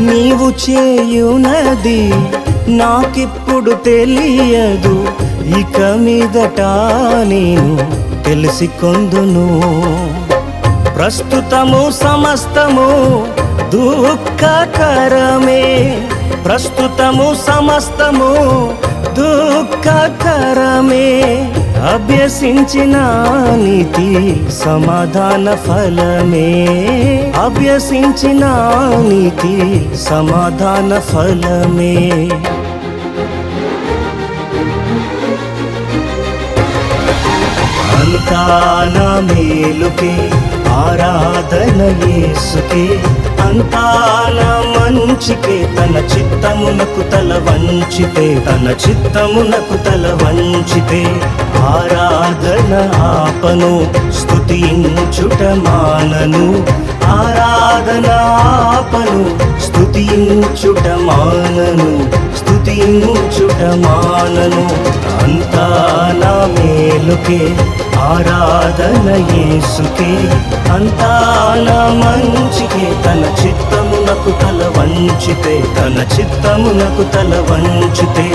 నీవు చేయునది నాకిప్పుడు తెలియదు, ఇక మీదట నేను తెలిసికొందును. ప్రస్తుతము సమస్తము దుఃఖకరమే, ప్రస్తుతము సమస్తము దుఃఖకరమే. అభ్యసించిన నీతి సమాధాన ఫలమే, అభ్యసించిన నీతి సమాధాన ఫలమే. అంతా నా మేలుకే, ఆరాధన యేసుకే, అంతా నా మంచికే. తన చిత్తమునకు తల వంచితే, తన చిత్తమునకు తల వంచితే ఆరాధన ఆపను, స్తుతించుట మానను. ఆరాధన ఆపను, స్తుతించుట మానను, స్తుతించుట మానను. అంతా నా మేలుకే, ఆరాధన యేసుకే, అంతా నా మంచికే. తన చిత్తమునకు తల వంచితే, తన చిత్తమునకు తల వంచితే